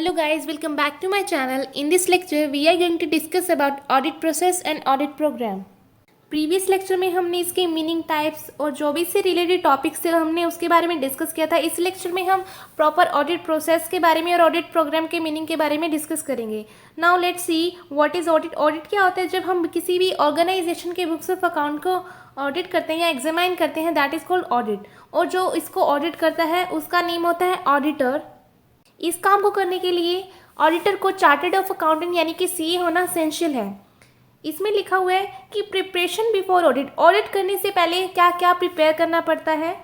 Hello guys, welcome back to my channel. In this lecture, we are going to discuss about audit process and audit program. Previous lecture में हमने इसके meaning types और जो भी इससे related topics थे हमने उसके बारे में डिस्कस किया था. इस लेक्चर में हम प्रॉपर ऑडिट प्रोसेस के बारे में और ऑडिट प्रोग्राम के मीनिंग के बारे में डिस्कस करेंगे. Now let's see what is audit. Audit क्या होता है? जब हम किसी भी ऑर्गेनाइजेशन के बुक्स ऑफ अकाउंट को ऑडिट करते हैं या एग्जामाइन करते हैं, दैट इज कॉल्ड ऑडिट. और जो इसको ऑडिट करता है उसका नेम होता है ऑडिटर. इस काम को करने के लिए ऑडिटर को चार्टर्ड ऑफ अकाउंटेंट यानी कि सीए होना एसेंशियल है. इसमें लिखा हुआ है कि प्रिपरेशन बिफोर ऑडिट. ऑडिट करने से पहले क्या क्या प्रिपेयर करना पड़ता है?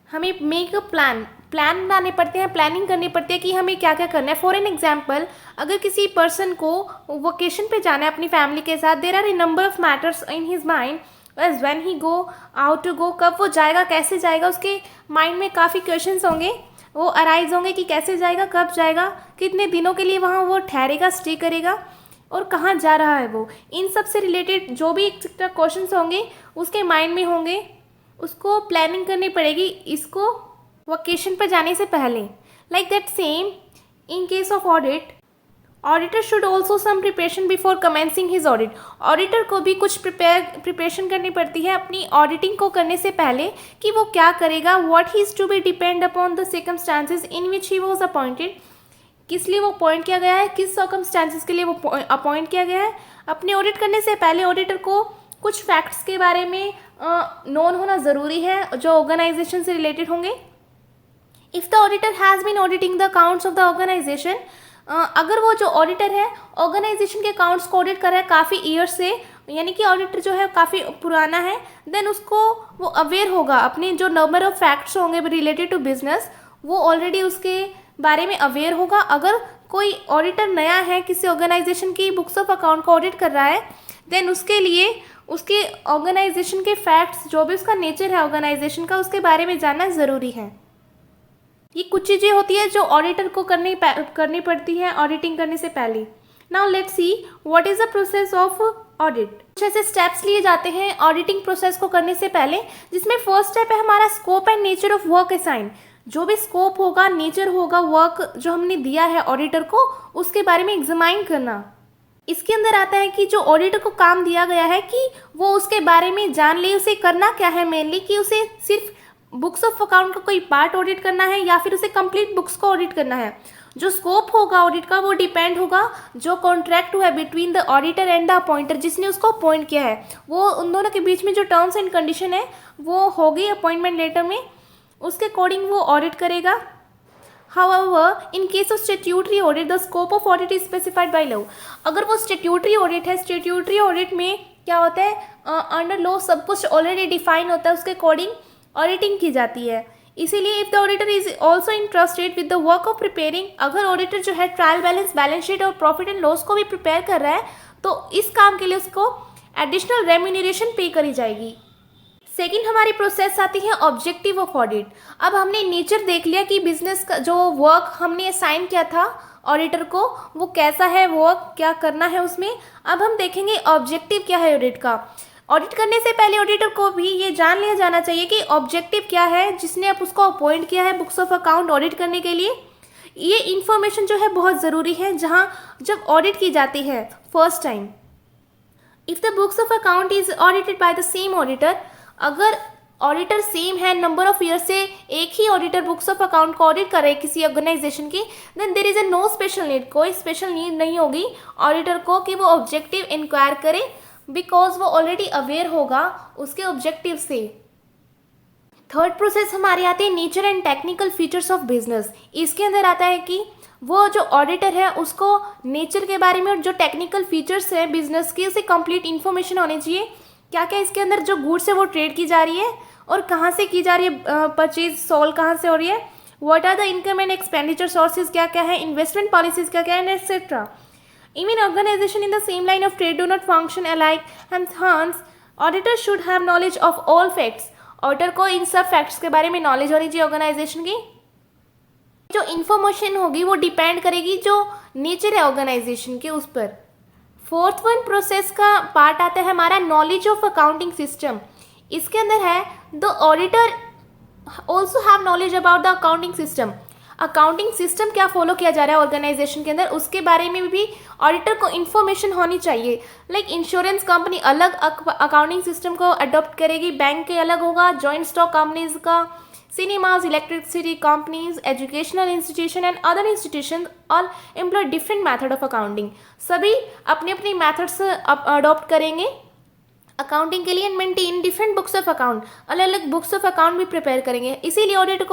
हमें मेक अ प्लान बनाने पड़ते हैं, प्लानिंग करनी पड़ती है कि हमें क्या क्या करना है. फॉर एन एग्जाम्पल, अगर किसी पर्सन को वोकेशन पे जाना है अपनी फैमिली के साथ, there are a number of matters in his mind as when he go out to go. कब वो जाएगा, कैसे जाएगा, उसके माइंड में काफ़ी क्वेश्चंस होंगे, वो अराइज होंगे कि कैसे जाएगा, कब जाएगा, कितने दिनों के लिए वहाँ वो ठहरेगा, स्टे करेगा और कहाँ जा रहा है वो. इन सब से रिलेटेड जो भी क्वेश्चंस होंगे उसके माइंड में होंगे. उसको प्लानिंग करनी पड़ेगी इसको वोकेशन पर जाने से पहले. Like that same in case of audit, auditor should also some preparation before commencing his audit. Auditor को भी कुछ प्रिपरेशन करनी पड़ती है अपनी ऑडिटिंग को करने से पहले कि वो क्या करेगा. What he is to be depend upon the circumstances in which he was appointed. किस लिए वो अपॉइंट किया गया है, किस सर्कमस्टांसेस के लिए वो अपॉइंट किया गया है. अपने ऑडिट करने से पहले ऑडिटर को कुछ फैक्ट्स के बारे में नोन होना ज़रूरी है जो ऑर्गेनाइजेशन से रिलेटेड होंगे. If the auditor has been auditing the accounts of the organisation, अगर वो जो ऑडिटर है ऑर्गेनाइजेशन के अकाउंट्स को ऑडिट कर रहा है काफ़ी ईयर से, यानी कि ऑडिटर जो है काफ़ी पुराना है, देन उसको वो अवेयर होगा अपने जो नंबर ऑफ फैक्ट्स होंगे रिलेटेड टू बिजनेस, वो ऑलरेडी उसके बारे में अवेयर होगा. अगर कोई ऑडिटर नया है किसी ऑर्गेनाइजेशन की बुक्स ऑफ अकाउंट को ऑडिट कर रहा है, देन उसके लिए उसके ऑर्गेनाइजेशन के फैक्ट्स, जो भी उसका नेचर है ऑर्गेनाइजेशन का, उसके बारे में जानना ज़रूरी है. ये कुछ चीज़ें होती है जो ऑडिटर को करनी पड़ती है ऑडिटिंग करने से पहले. Now let's see what is the process of audit. कुछ ऐसे स्टेप्स लिए जाते हैं ऑडिटिंग प्रोसेस को करने से पहले, जिसमें फर्स्ट स्टेप है हमारा scope and nature of work assign. जो भी स्कोप होगा, नेचर होगा, वर्क जो हमने दिया है ऑडिटर को, उसके बारे में एग्जामाइन करना. इसके अंदर आता है कि जो ऑडिटर को काम दिया गया है कि वो उसके बारे में जान ले, उसे करना क्या है मेनली, कि उसे सिर्फ बुक्स ऑफ अकाउंट का कोई पार्ट ऑडिट करना है या फिर उसे कंप्लीट बुक्स को ऑडिट करना है. जो स्कोप होगा ऑडिट का वो डिपेंड होगा जो कॉन्ट्रैक्ट हुआ है between the auditor and the appointer, जिसने उसको अपॉइंट किया है. वो उन दोनों के बीच में जो टर्म्स एंड कंडीशन है वो होगी अपॉइंटमेंट लेटर में, उसके अकॉर्डिंग वो ऑडिट करेगा. However, in case of statutory audit, the scope of audit is specified by law. अगर वो statutory audit है, statutory audit में क्या होता है, अंडर लॉ सब कुछ ऑलरेडी डिफाइन होता है, उसके अकॉर्डिंग ऑडिटिंग की जाती है. इसीलिए if the auditor is also interested with the work of preparing, अगर ऑडिटर जो है ट्रायल बैलेंस शीट और प्रॉफिट एंड लॉस को भी प्रिपेयर कर रहा है, तो इस काम के लिए उसको एडिशनल रेम्यूनरेशन पे करी जाएगी. सेकेंड हमारी प्रोसेस आती है ऑब्जेक्टिव ऑफ ऑडिट. अब हमने नेचर देख लिया कि बिजनेस का जो वर्क हमने असाइन किया था ऑडिटर को वो कैसा है, वर्क क्या करना है उसमें. अब हम देखेंगे ऑब्जेक्टिव क्या है ऑडिट का. ऑडिट करने से पहले ऑडिटर को भी ये जान लिया जाना चाहिए कि ऑब्जेक्टिव क्या है जिसने अब उसको अपॉइंट किया है बुक्स ऑफ अकाउंट ऑडिट करने के लिए. ये इन्फॉर्मेशन जो है बहुत ज़रूरी है जहाँ जब ऑडिट की जाती है first time. If the books of account is audited by the same auditor, अगर ऑडिटर सेम है, नंबर ऑफ ईयर से एक ही ऑडिटर बुक्स ऑफ अकाउंट को ऑडिट करे किसी ऑर्गेनाइजेशन की, then there is a no special need. कोई स्पेशल नीड नहीं होगी ऑडिटर को कि वो ऑब्जेक्टिव इंक्वायर करे, बिकॉज वो ऑलरेडी अवेयर होगा उसके ऑब्जेक्टिव से. थर्ड प्रोसेस हमारे आते हैं nature and technical features of business. इसके अंदर आता है कि वो जो ऑडिटर है उसको नेचर के बारे में और जो टेक्निकल फीचर्स है बिजनेस की, उसे कंप्लीट इन्फॉर्मेशन होनी चाहिए. क्या क्या इसके अंदर जो गुड्स है वो ट्रेड की जा रही है और कहाँ से की जा रही है, परचेज सोल कहाँ से हो रही है, what are the income and expenditure sources क्या क्या है, इन्वेस्टमेंट पॉलिसीज क्या क्या है, etcetera. Even organization in the same line of trade do not function alike, and hence auditor should have knowledge of all facts. Auditor को इन सब facts के बारे में नॉलेज होनी चाहिए ऑर्गेनाइजेशन की. जो इन्फॉर्मेशन होगी वो डिपेंड करेगी जो नेचर है ऑर्गेनाइजेशन के उस पर. फोर्थ वन प्रोसेस का पार्ट आता है हमारा नॉलेज ऑफ अकाउंटिंग सिस्टम. इसके अंदर है the auditor also have knowledge about the accounting system. Accounting system क्या फॉलो किया जा रहा है ऑर्गेनाइजेशन के अंदर, उसके बारे में भी ऑडिटर को इन्फॉर्मेशन होनी चाहिए। लाइक इंश्योरेंस कंपनी अलग अकाउंटिंग सिस्टम को अडॉप्ट करेगी, बैंक के अलग होगा, जॉइंट स्टॉक कंपनीज का, cinemas, electricity companies, educational institution and other institutions all employ different method of accounting। सभी अपने अपने मेथड्स अडॉप्ट करेंगे अकाउंटिंग के लिए, and maintain different books of account, अलग अलग बुक्स ऑफ अकाउंट भी प्रिपेयर करेंगे। इसीलिए ऑडिटर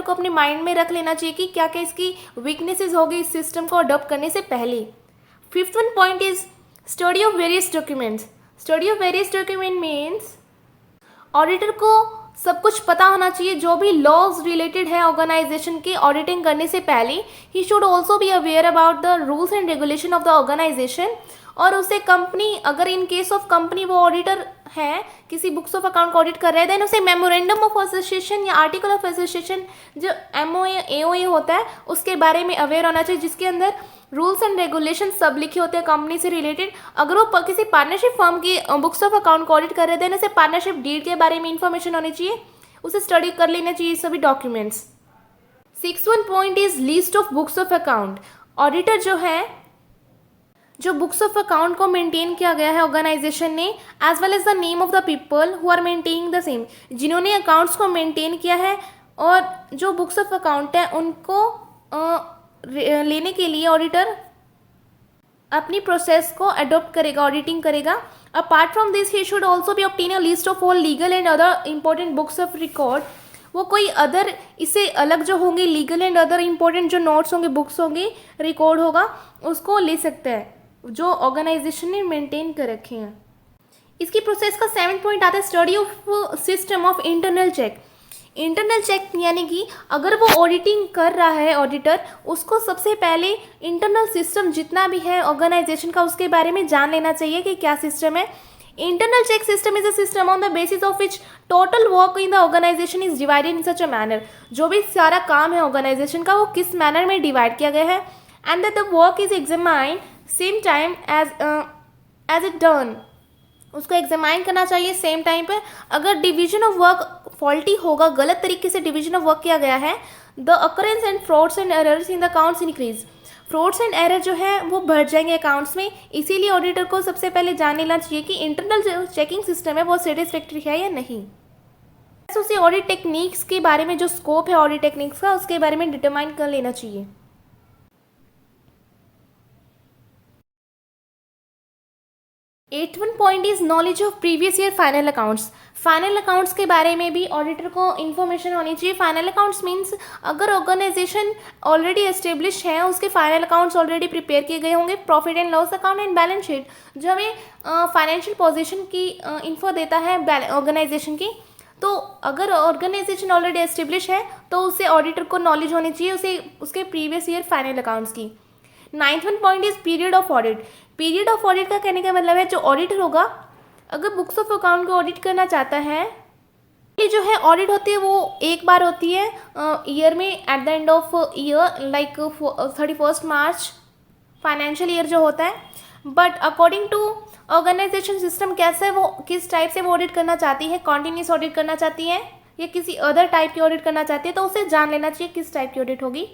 को अपने माइंड में रख लेना चाहिए कि क्या क्या इसकी वीकनेसेस होगी इस सिस्टम को अडॉप्ट करने से पहले। Fifth one point is study of various documents. Study of various document means auditor को सब कुछ पता होना चाहिए जो भी लॉज रिलेटेड है ऑर्गेनाइजेशन के ऑडिटिंग करने से पहले। He should also be aware about the rules and regulation of the organisation. और उसे कंपनी, अगर इन केस ऑफ कंपनी वो ऑडिटर है, किसी बुक्स ऑफ अकाउंट को ऑडिट कर रहे हैं, देन उसे मेमोरेंडम ऑफ एसोसिएशन या आर्टिकल ऑफ एसोसिएशन जो MOA AOA होता है उसके बारे में अवेयर होना चाहिए, जिसके अंदर रूल्स एंड रेगुलेशन सब लिखे होते हैं कंपनी से रिलेटेड। अगर वो किसी पार्टनरशिप फर्म की बुक्स ऑफ अकाउंट को ऑडिट कर रहे थे, उसे पार्टनरशिप डीड के बारे में इंफॉर्मेशन होनी चाहिए, उसे स्टडी कर लेना चाहिए सभी documents. 6th point is list of books of account. Auditor जो है, जो बुक्स ऑफ अकाउंट को मेंटेन किया गया है ऑर्गेनाइजेशन ने, as well as the name of the people who are maintaining the same, जिन्होंने अकाउंट्स को मेंटेन किया है, और जो बुक्स ऑफ अकाउंट है उनको लेने के लिए ऑडिटर अपनी प्रोसेस को अडॉप्ट करेगा, ऑडिटिंग करेगा। Apart from this he should also B obtain a list of all legal and other important books of record. वो कोई अदर, इससे अलग जो होंगे लीगल एंड अदर इंपॉर्टेंट जो नोट्स होंगे, बुक्स होंगे, रिकॉर्ड होगा, उसको ले सकते हैं जो ऑर्गेनाइजेशन ने मेंटेन कर रखे हैं। इसकी प्रोसेस का 7th पॉइंट आता है study of system of internal check. Internal check यानी कि अगर वो ऑडिटिंग कर रहा है ऑडिटर, उसको सबसे पहले इंटरनल सिस्टम जितना भी है ऑर्गेनाइजेशन का उसके बारे में जान लेना चाहिए कि क्या सिस्टम है। Internal check system is a system on the basis of which total work in the organisation is divided in such a manner. जो भी सारा काम है ऑर्गेनाइजेशन का वो किस मैनर में डिवाइड किया गया है, and that the work is examined same time as it done. उसको एग्जामाइन करना चाहिए सेम टाइम पे। अगर डिवीजन ऑफ वर्क फॉल्टी होगा, गलत तरीके से डिवीजन ऑफ वर्क किया गया है, the occurrence and frauds and errors in the accounts increase. Frauds and error जो है वो बढ़ जाएंगे अकाउंट्स में। इसीलिए ऑडिटर को सबसे पहले जान लेना चाहिए कि इंटरनल जो चेकिंग सिस्टम है वो सेटिस्फैक्ट्री है या नहीं। उसे ऑडिट टेक्निक्स के बारे में, जो स्कोप है ऑडिट टेक्निक्स का, उसके बारे में डिटरमाइन कर लेना चाहिए। 8th point is knowledge of previous year final accounts. Final accounts के बारे में भी ऑडिटर को इन्फॉर्मेशन होनी चाहिए। फाइनल अकाउंट्स मीन्स अगर ऑर्गेनाइजेशन ऑलरेडी एस्टेब्लिश है, उसके फाइनल अकाउंट्स ऑलरेडी प्रिपेयर किए गए होंगे, profit and loss account and balance sheet जो हमें फाइनेंशियल पोजीशन की इन्फो देता है ऑर्गेनाइजेशन की। तो अगर ऑर्गेनाइजेशन ऑलरेडी एस्टेब्लिश है तो उससे ऑडिटर को नॉलेज होनी चाहिए उसे उसके प्रीवियस ईयर फाइनल अकाउंट्स की। 9th point is period of audit. Period of audit का कहने का मतलब है जो ऑडिटर होगा, अगर बुक्स ऑफ अकाउंट को ऑडिट करना चाहता है, ये जो है ऑडिट होती है वो एक बार होती है ईयर में, at the end of year, like 31 March financial year जो होता है। But according to organisation system कैसे वो किस टाइप से वो ऑडिट करना चाहती है, कॉन्टिन्यूस ऑडिट करना चाहती है या किसी अदर टाइप की ऑडिट करना चाहती है, तो उसे जान लेना चाहिए किस टाइप की ऑडिट होगी।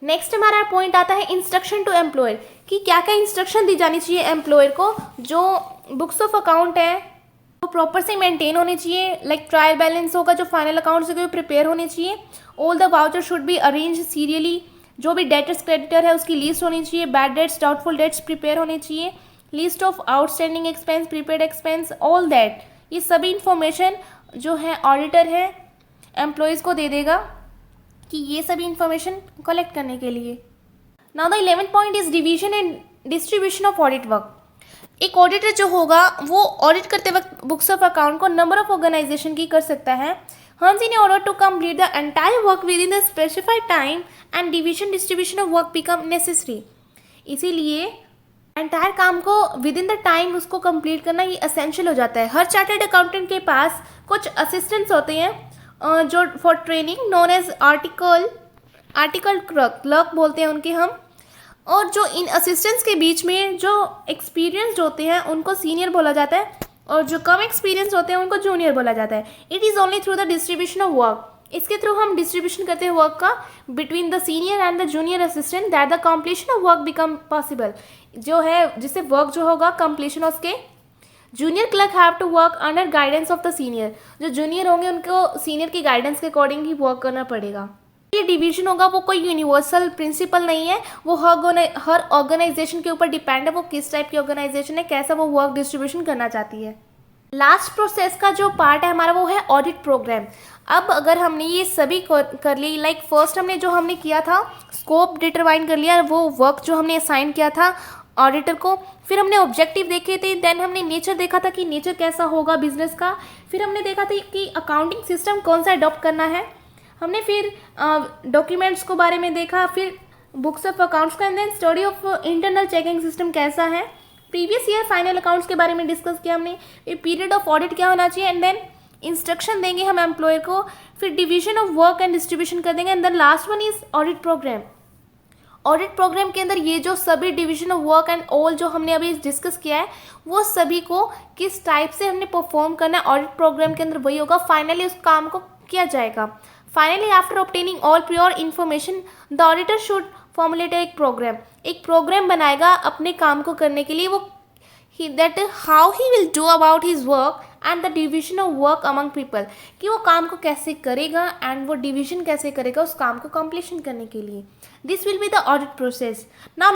नेक्स्ट हमारा पॉइंट आता है इंस्ट्रक्शन टू एम्प्लॉयर, कि क्या क्या इंस्ट्रक्शन दी जानी चाहिए एम्प्लॉयर को। जो बुक्स ऑफ अकाउंट है वो प्रॉपर से मेंटेन होनी चाहिए, लाइक ट्रायल बैलेंस होगा, जो फाइनल अकाउंट्स है वो प्रिपेयर होने चाहिए। All the voucher should be arrange serially. जो भी डेटर्स क्रेडिटर है उसकी लिस्ट होनी चाहिए। Bad debts, doubtful debts prepare होने चाहिए। List of outstanding expense, prepaid expense, all that, ये सभी इंफॉर्मेशन जो है ऑडिटर है एम्प्लॉयज़ को दे देगा कि ये सभी इंफॉर्मेशन कलेक्ट करने के लिए। Now the 11th point is division and distribution of audit work. एक ऑडिटर जो होगा वो ऑडिट करते वक्त बुक्स ऑफ अकाउंट को नंबर ऑफ ऑर्गेनाइजेशन की कर सकता है। Hence in order to complete the entire work within the specified time and division distribution of work become necessary. इसीलिए एंटायर काम को विद इन द टाइम उसको complete करना ये असेंशियल हो जाता है। हर चार्टर्ड अकाउंटेंट के पास कुछ असिस्टेंट्स होते हैं जो for training known as article clerk बोलते हैं उनके हम। और जो इन असिस्टेंट्स के बीच में जो एक्सपीरियंस्ड होते हैं उनको सीनियर बोला जाता है, और जो कम एक्सपीरियंस होते हैं उनको जूनियर बोला जाता है। It is only through the distribution of work इसके थ्रू हम डिस्ट्रीब्यूशन करते हैं वर्क का between the senior and the junior assistant that the completion of work become possible. जो है जिससे वर्क जो होगा कंप्लीशन उसके junior clerk have to work under guidance of the senior. जो जूनियर होंगे उनको सीनियर की गाइडेंस के अकॉर्डिंग ही वर्क करना पड़ेगा। ये डिवीजन होगा वो कोई यूनिवर्सल प्रिंसिपल नहीं है, वो हर ऑर्गेनाइजेशन के ऊपर डिपेंड है, वो किस टाइप की ऑर्गेनाइजेशन है, कैसा वो वर्क डिस्ट्रीब्यूशन करना चाहती है। लास्ट प्रोसेस का जो पार्ट है हमारा वो है ऑडिट प्रोग्राम। अब अगर हमने ये सभी कर ली, लाइक फर्स्ट हमने किया था स्कोप डिटरमाइन कर लिया, वो वर्क जो हमने असाइन किया था ऑडिटर को, फिर हमने ऑब्जेक्टिव देखे थे, देन हमने नेचर देखा था कि नेचर कैसा होगा बिजनेस का, फिर हमने देखा था कि अकाउंटिंग सिस्टम कौन सा अडॉप्ट करना है, हमने फिर डॉक्यूमेंट्स को बारे में देखा, फिर बुक्स ऑफ अकाउंट्स का, and then study of internal checking system कैसा है, प्रीवियस ईयर फाइनल अकाउंट्स के बारे में डिस्कस किया हमने, फिर पीरियड ऑफ ऑडिट क्या होना चाहिए, एंड देन इंस्ट्रक्शन देंगे हम एम्प्लॉयर को, फिर division of work and distribution कर देंगे, and then last one is audit programme. Audit programme के अंदर ये जो सभी division of work and all जो हमने अभी डिस्कस किया है वो सभी को किस टाइप से हमने परफॉर्म करना है ऑडिट प्रोग्राम के अंदर वही होगा, फाइनली उस काम को किया जाएगा। Finally after obtaining all prior information the auditor should formulate एक प्रोग्राम बनाएगा अपने काम को करने के लिए, वो that how he will do about his work and the division of work among people, कि वो काम को कैसे करेगा एंड वो डिवीजन कैसे करेगा उस काम को कंप्लीशन करने के लिए। This will be the audit process. Now